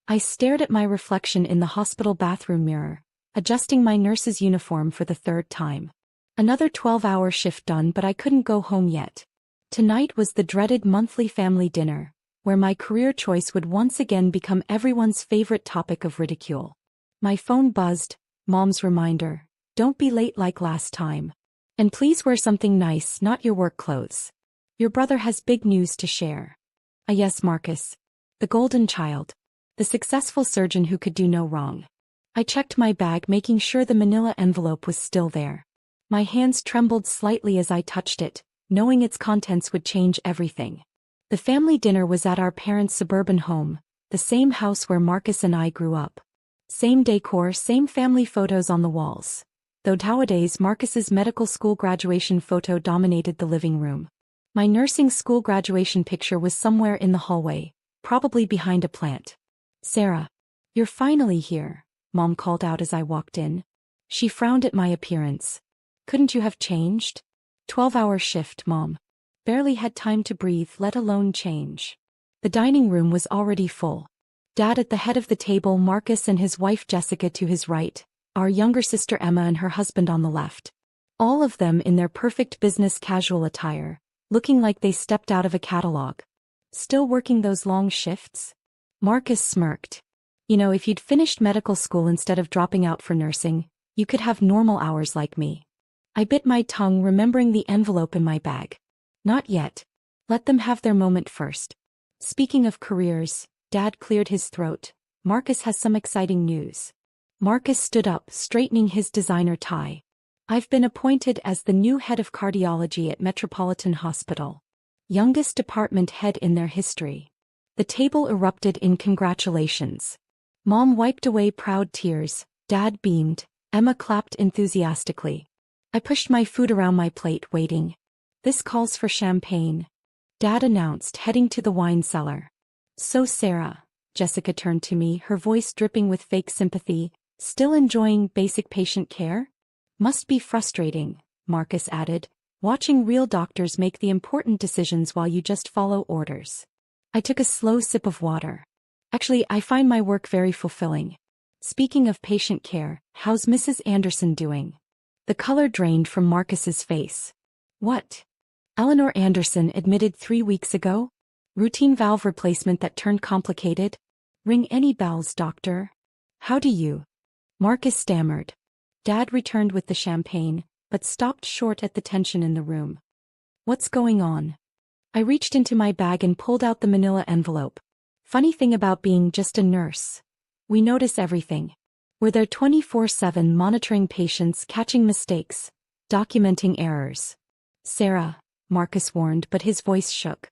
I stared at my reflection in the hospital bathroom mirror, adjusting my nurse's uniform for the third time. Another 12-hour shift done, but I couldn't go home yet. Tonight was the dreaded monthly family dinner, where my career choice would once again become everyone's favorite topic of ridicule. My phone buzzed, Mom's reminder, don't be late like last time. And please wear something nice, not your work clothes. Your brother has big news to share. Ah yes, Marcus. The golden child. The successful surgeon who could do no wrong. I checked my bag, making sure the manila envelope was still there. My hands trembled slightly as I touched it, knowing its contents would change everything. The family dinner was at our parents' suburban home, the same house where Marcus and I grew up. Same decor, same family photos on the walls. Though nowadays Marcus's medical school graduation photo dominated the living room. My nursing school graduation picture was somewhere in the hallway, probably behind a plant. Sarah, you're finally here, Mom called out as I walked in. She frowned at my appearance. Couldn't you have changed? 12-hour shift, Mom. Barely had time to breathe, let alone change. The dining room was already full. Dad at the head of the table, Marcus and his wife Jessica to his right, our younger sister Emma and her husband on the left. All of them in their perfect business casual attire, looking like they stepped out of a catalog. Still working those long shifts? Marcus smirked. You know, if you'd finished medical school instead of dropping out for nursing, you could have normal hours like me. I bit my tongue, remembering the envelope in my bag. Not yet. Let them have their moment first. Speaking of careers, Dad cleared his throat. Marcus has some exciting news. Marcus stood up, straightening his designer tie. I've been appointed as the new head of cardiology at Metropolitan Hospital. Youngest department head in their history. The table erupted in congratulations. Mom wiped away proud tears, Dad beamed, Emma clapped enthusiastically. I pushed my food around my plate, waiting. This calls for champagne, Dad announced, heading to the wine cellar. So Sarah, Jessica turned to me, her voice dripping with fake sympathy, still enjoying basic patient care? Must be frustrating, Marcus added, watching real doctors make the important decisions while you just follow orders. I took a slow sip of water. Actually, I find my work very fulfilling. Speaking of patient care, how's Mrs. Anderson doing? The color drained from Marcus's face. What? Eleanor Anderson admitted 3 weeks ago? Routine valve replacement that turned complicated? Ring any bells, doctor? How do you? Marcus stammered. Dad returned with the champagne, but stopped short at the tension in the room. What's going on? I reached into my bag and pulled out the manila envelope. Funny thing about being just a nurse. We notice everything. We're there 24/7 monitoring patients, catching mistakes, documenting errors. Sarah, Marcus warned, but his voice shook.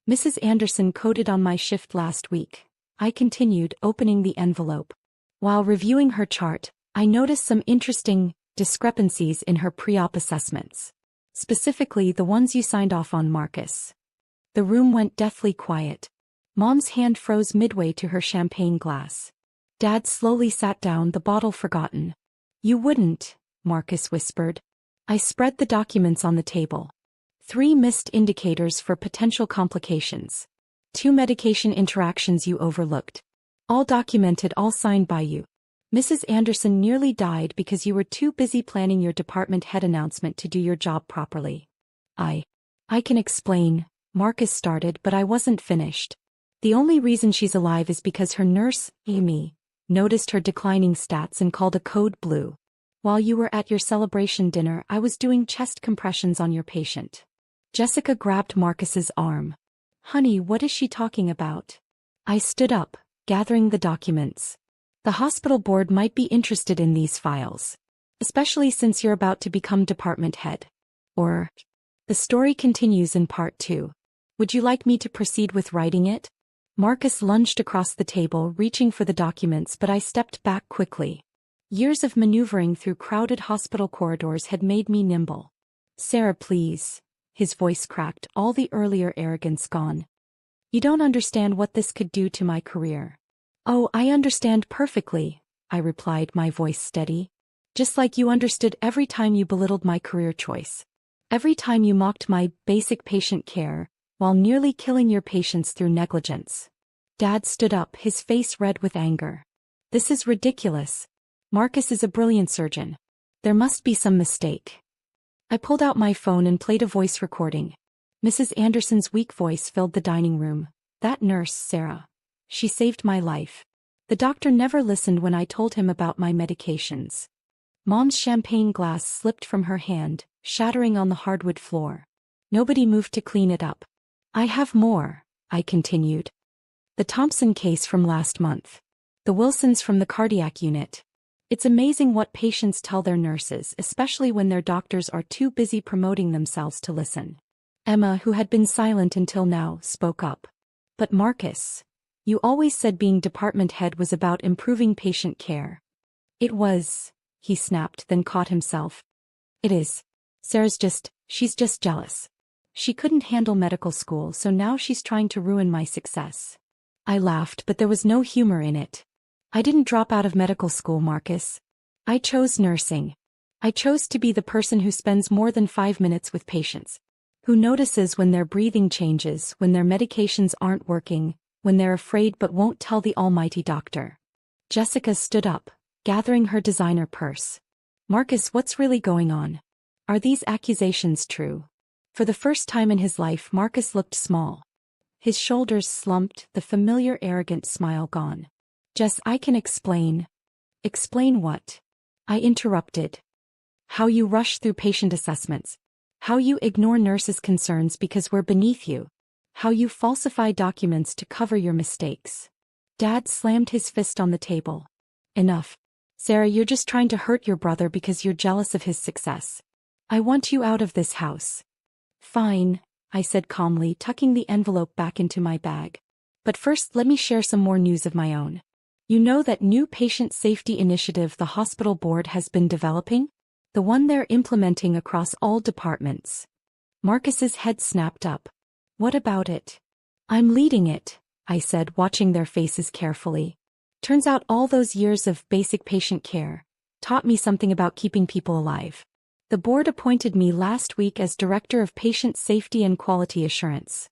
Mrs. Anderson coded on my shift last week. I continued, opening the envelope. While reviewing her chart, I noticed some interesting discrepancies in her pre-op assessments. Specifically the ones you signed off on, Marcus. The room went deathly quiet. Mom's hand froze midway to her champagne glass. Dad slowly sat down, the bottle forgotten. You wouldn't, Marcus whispered. I spread the documents on the table. 3 missed indicators for potential complications. 2 medication interactions you overlooked. All documented, all signed by you. Mrs. Anderson nearly died because you were too busy planning your department head announcement to do your job properly. I can explain, Marcus started, but I wasn't finished. The only reason she's alive is because her nurse, Amy, noticed her declining stats and called a code blue. While you were at your celebration dinner, I was doing chest compressions on your patient. Jessica grabbed Marcus's arm. Honey, what is she talking about? I stood up, gathering the documents. The hospital board might be interested in these files. Especially since you're about to become department head. Or, the story continues in part 2. Would you like me to proceed with writing it? Marcus lunged across the table, reaching for the documents, but I stepped back quickly. Years of maneuvering through crowded hospital corridors had made me nimble. Sarah, please. His voice cracked, all the earlier arrogance gone. You don't understand what this could do to my career. Oh, I understand perfectly, I replied, my voice steady. Just like you understood every time you belittled my career choice. Every time you mocked my basic patient care, while nearly killing your patients through negligence. Dad stood up, his face red with anger. This is ridiculous. Marcus is a brilliant surgeon. There must be some mistake. I pulled out my phone and played a voice recording. Mrs. Anderson's weak voice filled the dining room. That nurse, Sarah. She saved my life. The doctor never listened when I told him about my medications. Mom's champagne glass slipped from her hand, shattering on the hardwood floor. Nobody moved to clean it up. I have more, I continued. The Thompson case from last month. The Wilsons from the cardiac unit. It's amazing what patients tell their nurses, especially when their doctors are too busy promoting themselves to listen. Emma, who had been silent until now, spoke up. But Marcus, you always said being department head was about improving patient care. It was, he snapped, then caught himself. It is. She's just jealous. She couldn't handle medical school, so now she's trying to ruin my success. I laughed, but there was no humor in it. I didn't drop out of medical school, Marcus. I chose nursing. I chose to be the person who spends more than 5 minutes with patients. Who notices when their breathing changes, when their medications aren't working, when they're afraid but won't tell the almighty doctor. Jessica stood up, gathering her designer purse. Marcus, what's really going on? Are these accusations true? For the first time in his life, Marcus looked small. His shoulders slumped, the familiar arrogant smile gone. Jess, I can explain. Explain what? I interrupted. How you rush through patient assessments. How you ignore nurses' concerns because we're beneath you. How you falsify documents to cover your mistakes. Dad slammed his fist on the table. Enough. Sarah, you're just trying to hurt your brother because you're jealous of his success. I want you out of this house. Fine, I said calmly, tucking the envelope back into my bag. But first, let me share some more news of my own. You know that new patient safety initiative the hospital board has been developing? The one they're implementing across all departments. Marcus's head snapped up. What about it? I'm leading it, I said, watching their faces carefully. Turns out all those years of basic patient care taught me something about keeping people alive. The board appointed me last week as Director of Patient Safety and Quality Assurance.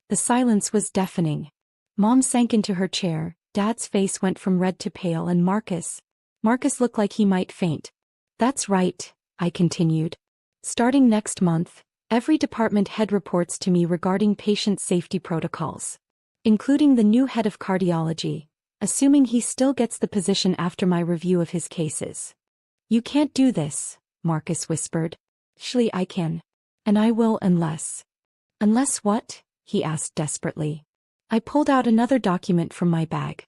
The silence was deafening. Mom sank into her chair, Dad's face went from red to pale, and Marcus looked like he might faint. That's right, I continued. Starting next month, every department head reports to me regarding patient safety protocols. Including the new head of cardiology, assuming he still gets the position after my review of his cases. You can't do this, Marcus whispered. Actually, I can. And I will unless. Unless what? He asked desperately. I pulled out another document from my bag.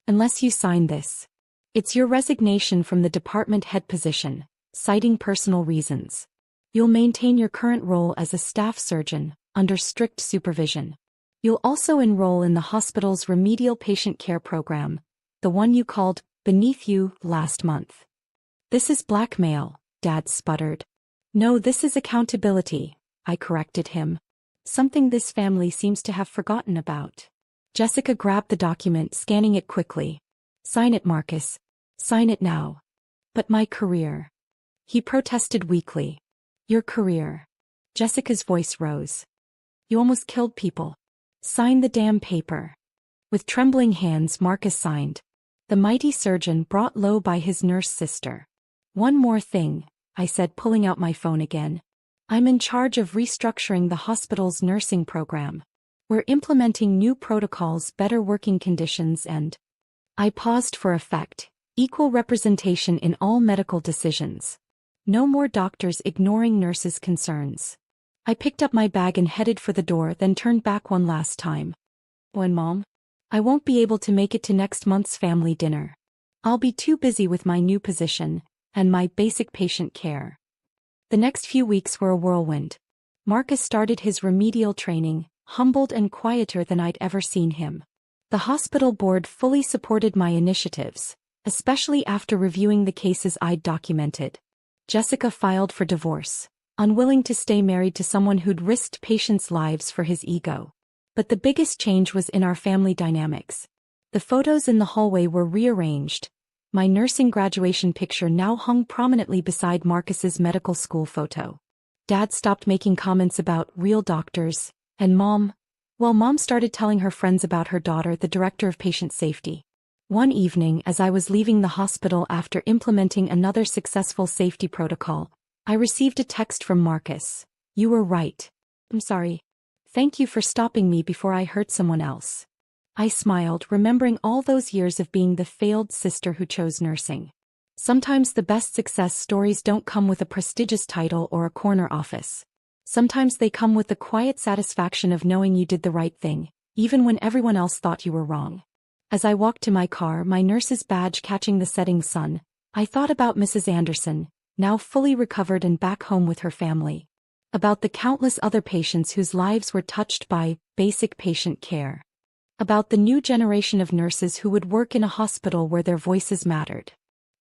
Unless you sign this. It's your resignation from the department head position, citing personal reasons. You'll maintain your current role as a staff surgeon, under strict supervision. You'll also enroll in the hospital's remedial patient care program, the one you called beneath you last month. This is blackmail, Dad sputtered. No, this is accountability, I corrected him. Something this family seems to have forgotten about. Jessica grabbed the document, scanning it quickly. Sign it, Marcus. Sign it now. But my career. He protested weakly. Your career. Jessica's voice rose. You almost killed people. Sign the damn paper. With trembling hands, Marcus signed. The mighty surgeon brought low by his nurse sister. One more thing, I said, pulling out my phone again. I'm in charge of restructuring the hospital's nursing program. We're implementing new protocols, better working conditions, and... I paused for effect. Equal representation in all medical decisions. No more doctors ignoring nurses' concerns. I picked up my bag and headed for the door, then turned back one last time. When Mom? I won't be able to make it to next month's family dinner. I'll be too busy with my new position and my basic patient care. The next few weeks were a whirlwind. Marcus started his remedial training, humbled and quieter than I'd ever seen him. The hospital board fully supported my initiatives, especially after reviewing the cases I'd documented. Jessica filed for divorce, unwilling to stay married to someone who'd risked patients' lives for his ego. But the biggest change was in our family dynamics. The photos in the hallway were rearranged. My nursing graduation picture now hung prominently beside Marcus's medical school photo. Dad stopped making comments about real doctors, and Mom, Well, Mom started telling her friends about her daughter, the director of patient safety. One evening, as I was leaving the hospital after implementing another successful safety protocol, I received a text from Marcus. "You were right. I'm sorry. Thank you for stopping me before I hurt someone else." I smiled, remembering all those years of being the failed sister who chose nursing. Sometimes the best success stories don't come with a prestigious title or a corner office. Sometimes they come with the quiet satisfaction of knowing you did the right thing, even when everyone else thought you were wrong. As I walked to my car, my nurse's badge catching the setting sun, I thought about Mrs. Anderson, now fully recovered and back home with her family. About the countless other patients whose lives were touched by basic patient care. About the new generation of nurses who would work in a hospital where their voices mattered.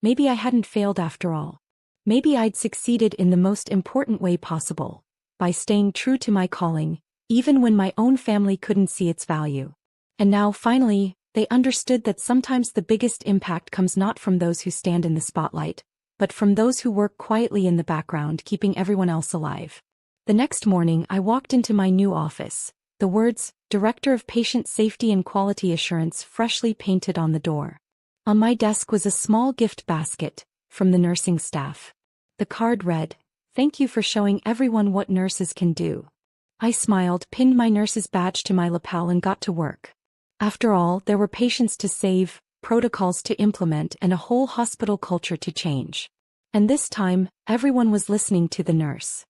Maybe I hadn't failed after all. Maybe I'd succeeded in the most important way possible, by staying true to my calling, even when my own family couldn't see its value. And now, finally, they understood that sometimes the biggest impact comes not from those who stand in the spotlight, but from those who work quietly in the background, keeping everyone else alive. The next morning, I walked into my new office, the words, Director of Patient Safety and Quality Assurance, freshly painted on the door. On my desk was a small gift basket, from the nursing staff. The card read, "Thank you for showing everyone what nurses can do." I smiled, pinned my nurse's badge to my lapel and got to work. After all, there were patients to save, protocols to implement, and a whole hospital culture to change. And this time, everyone was listening to the nurse.